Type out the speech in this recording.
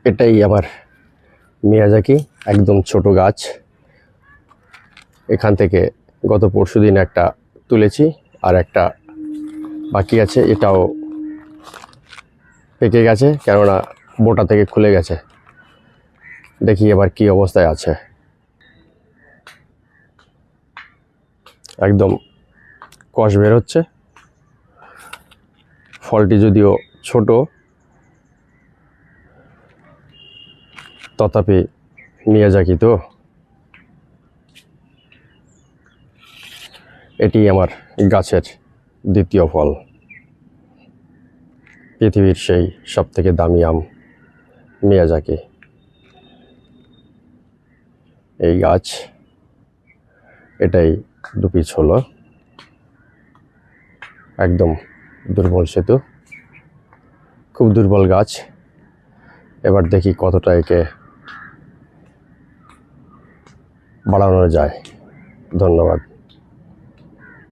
এটাই আমার মিয়াজাকি, একদম ছোট গাছ। এখান থেকে গত পরশুদিন একটা তুলেছি, আর একটা বাকি আছে। এটাও পেকে গেছে, কেননা বোটা থেকে খুলে গেছে। দেখি এবার কি অবস্থায় আছে। একদম কষ বের হচ্ছে। ফলটি যদিও ছোট, তথাপি মিয়াজাকি তো। এটি আমার গাছের দ্বিতীয় ফল। পৃথিবীর সেই সবথেকে দামি আম মিয়াজাকি। এই গাছ, এটাই 2 পিস হলো। একদম দুর্বল সেতু, খুব দুর্বল গাছ। এবার দেখি কতটা একে বাড়ানো যায়। ধন্যবাদ।